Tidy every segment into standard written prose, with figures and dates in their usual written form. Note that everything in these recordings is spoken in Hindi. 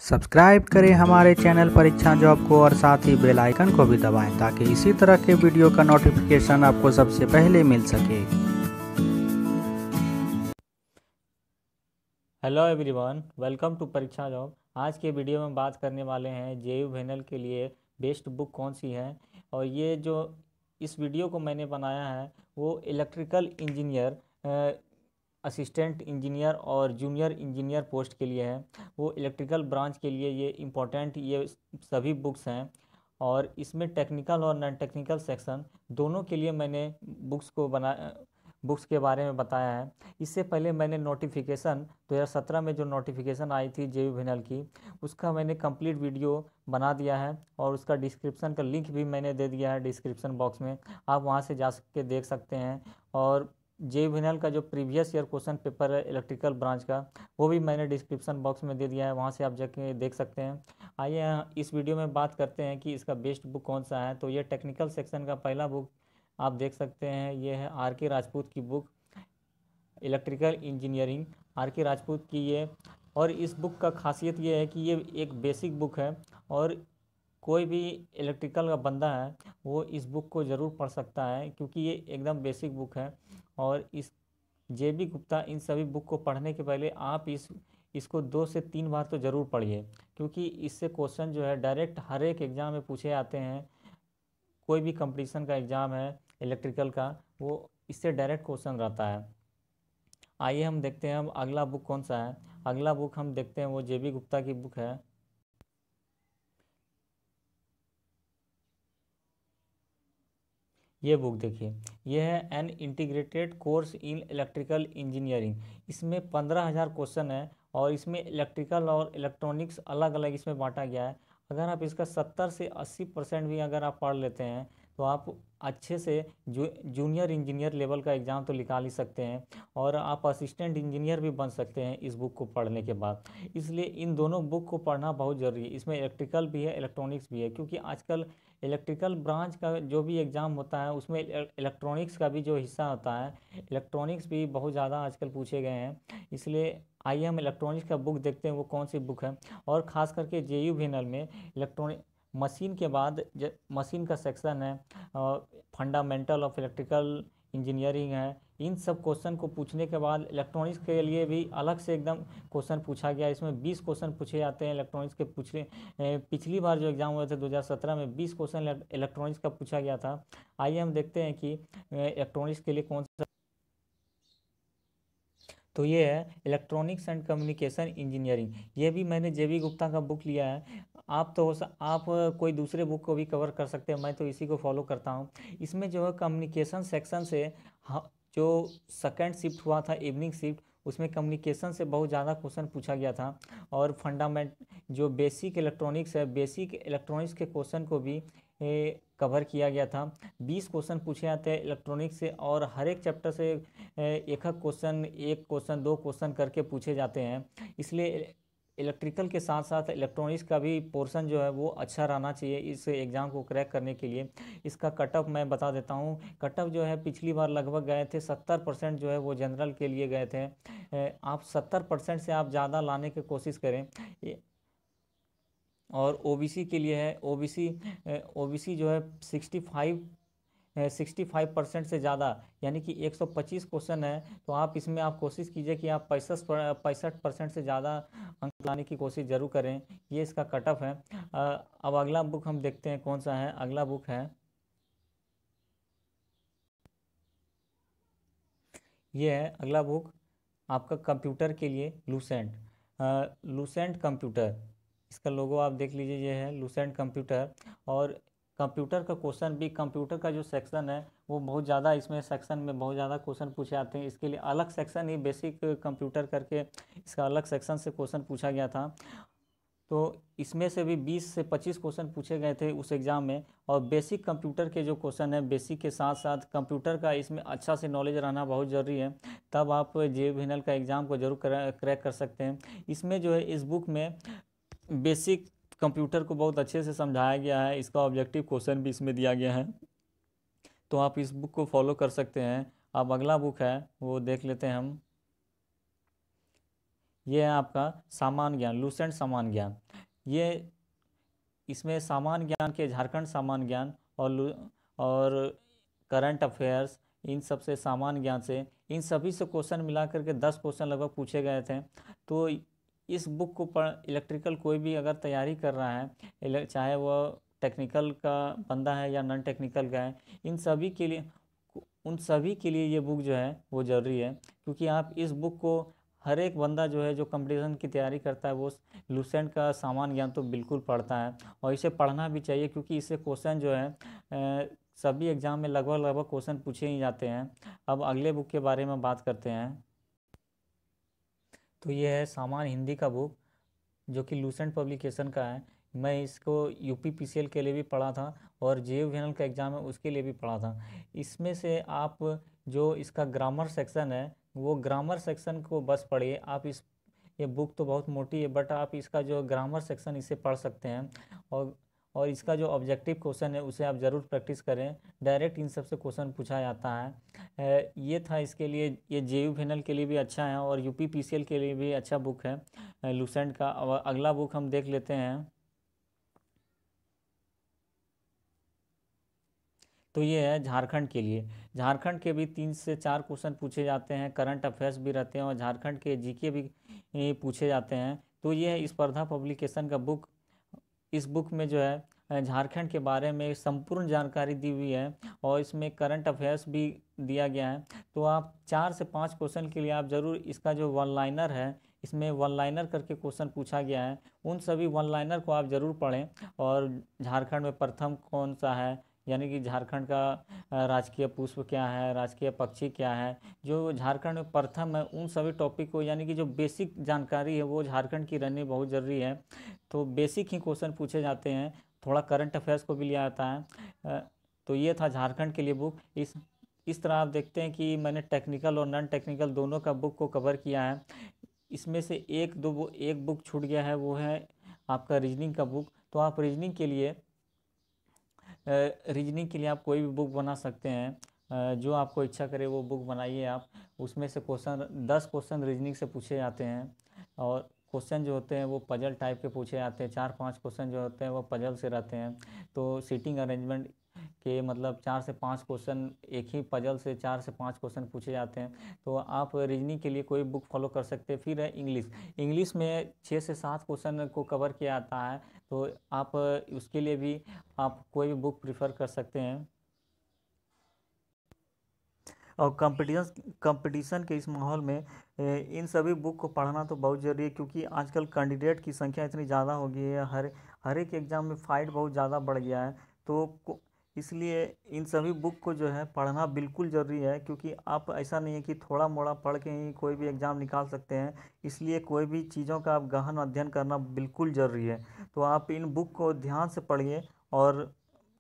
सब्सक्राइब करें हमारे चैनल परीक्षा जॉब को और साथ ही बेल आइकन को भी दबाएं ताकि इसी तरह के वीडियो का नोटिफिकेशन आपको सबसे पहले मिल सके। हेलो एवरीवन, वेलकम टू परीक्षा जॉब। आज के वीडियो में बात करने वाले हैं जेयू फाइनल के लिए बेस्ट बुक कौन सी है। और ये जो इस वीडियो को मैंने बनाया है वो इलेक्ट्रिकल इंजीनियर, असिस्टेंट इंजीनियर और जूनियर इंजीनियर पोस्ट के लिए है। वो इलेक्ट्रिकल ब्रांच के लिए ये इम्पोर्टेंट ये सभी बुक्स हैं। और इसमें टेक्निकल और नॉन टेक्निकल सेक्शन दोनों के लिए मैंने बुक्स के बारे में बताया है। इससे पहले मैंने नोटिफिकेशन 2017 में जो नोटिफिकेशन आई थी जेयू फाइनल की, उसका मैंने कंप्लीट वीडियो बना दिया है और उसका डिस्क्रिप्शन का लिंक भी मैंने दे दिया है डिस्क्रिप्शन बॉक्स में। आप वहां से जा के देख सकते हैं। और जेयू फाइनल का जो प्रीवियस ईयर क्वेश्चन पेपर है इलेक्ट्रिकल ब्रांच का, वो भी मैंने डिस्क्रिप्शन बॉक्स में दे दिया है, वहाँ से आप जाके देख सकते हैं। आइए इस वीडियो में बात करते हैं कि इसका बेस्ट बुक कौन सा है। तो ये टेक्निकल सेक्शन का पहला बुक आप देख सकते हैं, ये है आर के राजपूत की बुक इलेक्ट्रिकल इंजीनियरिंग, आर के राजपूत की ये। और इस बुक का खासियत ये है कि ये एक बेसिक बुक है और कोई भी इलेक्ट्रिकल का बंदा है वो इस बुक को ज़रूर पढ़ सकता है, क्योंकि ये एकदम बेसिक बुक है। और इस जे बी गुप्ता इन सभी बुक को पढ़ने के पहले आप इसको 2 से 3 बार तो ज़रूर पढ़िए, क्योंकि इससे क्वेश्चन जो है डायरेक्ट हर एक एग्ज़ाम में पूछे आते हैं। कोई भी कंपटीशन का एग्ज़ाम है इलेक्ट्रिकल का, वो इससे डायरेक्ट क्वेश्चन रहता है। आइए हम देखते हैं अब अगला बुक कौन सा है। अगला बुक हम देखते हैं वो जे बी गुप्ता की बुक है। ये बुक देखिए, ये है an integrated course in electrical engineering. इसमें 15,000 क्वेश्चन है और इसमें इलेक्ट्रिकल और इलेक्ट्रॉनिक्स अलग अलग इसमें बांटा गया है। अगर आप इसका 70 से 80% भी अगर आप पढ़ लेते हैं तो आप अच्छे से जूनियर इंजीनियर लेवल का एग्ज़ाम तो निकाल ही सकते हैं और आप असिस्टेंट इंजीनियर भी बन सकते हैं इस बुक को पढ़ने के बाद। इसलिए इन दोनों बुक को पढ़ना बहुत ज़रूरी है। इसमें इलेक्ट्रिकल भी है, इलेक्ट्रॉनिक्स भी है, क्योंकि आजकल इलेक्ट्रिकल ब्रांच का जो भी एग्ज़ाम होता है उसमें इलेक्ट्रॉनिक्स का भी जो हिस्सा होता है, इलेक्ट्रॉनिक्स भी बहुत ज़्यादा आजकल पूछे गए हैं। इसलिए आइए हम इलेक्ट्रॉनिक्स का बुक देखते हैं वो कौन सी बुक है। और ख़ास करके जेयू फाइनल में इलेक्ट्रॉनिक मशीन के बाद मशीन का सेक्शन है, फंडामेंटल ऑफ इलेक्ट्रिकल इंजीनियरिंग है। इन सब क्वेश्चन को पूछने के बाद इलेक्ट्रॉनिक्स के लिए भी अलग से एकदम क्वेश्चन पूछा गया। इसमें 20 क्वेश्चन पूछे जाते हैं इलेक्ट्रॉनिक्स के। पिछली बार जो एग्ज़ाम हुए थे 2017 में 20 क्वेश्चन इलेक्ट्रॉनिक्स का पूछा गया था। आइए हम देखते हैं कि इलेक्ट्रॉनिक्स के लिए कौन सा। तो ये है इलेक्ट्रॉनिक्स एंड कम्युनिकेशन इंजीनियरिंग। ये भी मैंने जे बी गुप्ता का बुक लिया है। आप तो आप कोई दूसरे बुक को भी कवर कर सकते हैं, मैं तो इसी को फॉलो करता हूँ। इसमें जो है कम्युनिकेशन सेक्शन से जो सेकंड शिफ्ट हुआ था इवनिंग शिफ्ट, उसमें कम्युनिकेशन से बहुत ज़्यादा क्वेश्चन पूछा गया था। और फंडामेंट जो बेसिक इलेक्ट्रॉनिक्स है, बेसिक इलेक्ट्रॉनिक्स के क्वेश्चन को भी कवर किया गया था। 20 क्वेश्चन पूछे जाते हैं इलेक्ट्रॉनिक्स से और हर एक चैप्टर से एक क्वेश्चन, एक क्वेश्चन, 2 क्वेश्चन करके पूछे जाते हैं। इसलिए इलेक्ट्रिकल के साथ साथ इलेक्ट्रॉनिक्स का भी पोर्शन जो है वो अच्छा रहना चाहिए इस एग्ज़ाम को क्रैक करने के लिए। इसका कटअप मैं बता देता हूँ। कटअप जो है पिछली बार लगभग गए थे 70% जो है वो जनरल के लिए गए थे। आप 70% से आप ज़्यादा लाने की कोशिश करें। और ओबीसी के लिए है, ओबीसी जो है 65% से ज़्यादा, यानी कि 125 क्वेश्चन है। तो आप इसमें आप कोशिश कीजिए कि आप 65% से ज़्यादा अंक लाने की कोशिश ज़रूर करें। ये इसका कट ऑफ है। अब अगला बुक हम देखते हैं कौन सा है। अगला बुक है, ये है अगला बुक आपका कंप्यूटर के लिए लूसेंट, लूसेंट कंप्यूटर। इसका लोगो आप देख लीजिए, ये है लूसेंट कंप्यूटर। और कंप्यूटर का क्वेश्चन भी, कंप्यूटर का जो सेक्शन है वो बहुत ज़्यादा, इसमें सेक्शन में बहुत ज़्यादा क्वेश्चन पूछे आते हैं। इसके लिए अलग सेक्शन ही बेसिक कंप्यूटर करके इसका अलग सेक्शन से क्वेश्चन पूछा गया था। तो इसमें से भी 20 से 25 क्वेश्चन पूछे गए थे उस एग्ज़ाम में। और बेसिक कंप्यूटर के जो क्वेश्चन है, बेसिक के साथ साथ कंप्यूटर का इसमें अच्छा से नॉलेज रहना बहुत ज़रूरी है। तब आप जे फाइनल का एग्ज़ाम को जरूर क्रैक कर सकते हैं। इसमें जो है इस बुक में बेसिक कंप्यूटर को बहुत अच्छे से समझाया गया है। इसका ऑब्जेक्टिव क्वेश्चन भी इसमें दिया गया है, तो आप इस बुक को फॉलो कर सकते हैं। अब अगला बुक है वो देख लेते हैं हम। ये है आपका सामान्य ज्ञान, लूसेंट सामान्य ज्ञान। ये इसमें सामान्य ज्ञान के झारखंड सामान्य ज्ञान और करंट अफेयर्स, इन सब से सामान्य ज्ञान से इन सभी से क्वेश्चन मिला करके 10 क्वेश्चन लगभग पूछे गए थे। तो इस बुक को इलेक्ट्रिकल कोई भी अगर तैयारी कर रहा है, चाहे वह टेक्निकल का बंदा है या नॉन टेक्निकल का है, उन सभी के लिए ये बुक जो है वो ज़रूरी है। क्योंकि आप इस बुक को हर एक बंदा जो है जो कंपटीशन की तैयारी करता है वो लूसेंट का सामान्य ज्ञान तो बिल्कुल पढ़ता है, और इसे पढ़ना भी चाहिए, क्योंकि इससे क्वेश्चन जो है सभी एग्ज़ाम में लगभग क्वेश्चन पूछे ही जाते हैं। अब अगले बुक के बारे में बात करते हैं। तो ये है सामान्य हिंदी का बुक, जो कि लूसेंट पब्लिकेशन का है। मैं इसको यूपी-पीसीएल के लिए भी पढ़ा था और जेईई का एग्ज़ाम है उसके लिए भी पढ़ा था। इसमें से आप जो इसका ग्रामर सेक्शन है वो ग्रामर सेक्शन को बस पढ़िए आप। ये बुक तो बहुत मोटी है, बट आप इसका जो ग्रामर सेक्शन इसे पढ़ सकते हैं। और इसका जो ऑब्जेक्टिव क्वेश्चन है उसे आप ज़रूर प्रैक्टिस करें, डायरेक्ट इन सब से क्वेश्चन पूछा जाता है। ये था इसके लिए, ये जेयू फाइनल के लिए भी अच्छा है और यूपी-पीसीएल के लिए भी अच्छा बुक है लूसेंट का। और अगला बुक हम देख लेते हैं। तो ये है झारखंड के लिए। झारखंड के भी 3 से 4 क्वेश्चन पूछे जाते हैं, करंट अफेयर्स भी रहते हैं और झारखंड के जीके भी पूछे जाते हैं। तो ये है स्पर्धा पब्लिकेशन का बुक। इस बुक में जो है झारखंड के बारे में संपूर्ण जानकारी दी हुई है और इसमें करंट अफेयर्स भी दिया गया है। तो आप 4 से 5 क्वेश्चन के लिए आप ज़रूर इसका जो वन लाइनर है, इसमें वन लाइनर करके क्वेश्चन पूछा गया है, उन सभी वन लाइनर को आप ज़रूर पढ़ें। और झारखंड में प्रथम कौन सा है, यानी कि झारखंड का राजकीय पुष्प क्या है, राजकीय पक्षी क्या है, जो झारखंड में प्रथम है, उन सभी टॉपिक को, यानी कि जो बेसिक जानकारी है वो झारखंड की रहनी बहुत ज़रूरी है। तो बेसिक ही क्वेश्चन पूछे जाते हैं, थोड़ा करंट अफेयर्स को भी लिया जाता है। तो ये था झारखंड के लिए बुक। इस तरह आप देखते हैं कि मैंने टेक्निकल और नॉन टेक्निकल दोनों का बुक को कवर किया है। इसमें से एक बुक छूट गया है, वो है आपका रीजनिंग का बुक। तो आप रीजनिंग के लिए आप कोई भी बुक बना सकते हैं, जो आपको इच्छा करे वो बुक बनाइए आप। उसमें से 10 क्वेश्चन रीजनिंग से पूछे जाते हैं और क्वेश्चन जो होते हैं वो पजल टाइप के पूछे जाते हैं। 4-5 क्वेश्चन जो होते हैं वो पजल से रहते हैं। तो सीटिंग अरेंजमेंट के मतलब 4 से 5 क्वेश्चन, एक ही पजल से 4 से 5 क्वेश्चन पूछे जाते हैं। तो आप रीजनिंग के लिए कोई बुक फॉलो कर सकते हैं। फिर है इंग्लिश में 6 से 7 क्वेश्चन को कवर किया जाता है। तो आप उसके लिए भी आप कोई भी बुक प्रिफर कर सकते हैं। और कंपटीशन के इस माहौल में इन सभी बुक को पढ़ना तो बहुत ज़रूरी है, क्योंकि आजकल कैंडिडेट की संख्या इतनी ज़्यादा हो गई है, हर एक एग्ज़ाम में फ़ाइट बहुत ज़्यादा बढ़ गया है। तो इसलिए इन सभी बुक को जो है पढ़ना बिल्कुल ज़रूरी है, क्योंकि आप ऐसा नहीं है कि थोड़ा मोड़ा पढ़ के ही कोई भी एग्ज़ाम निकाल सकते हैं। इसलिए कोई भी चीज़ों का आप गहन अध्ययन करना बिल्कुल ज़रूरी है। तो आप इन बुक को ध्यान से पढ़िए और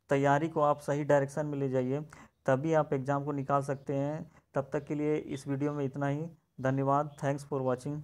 तैयारी को आप सही डायरेक्शन में ले जाइए, तभी आप एग्ज़ाम को निकाल सकते हैं। तब तक के लिए इस वीडियो में इतना ही। धन्यवाद। Thanks for watching.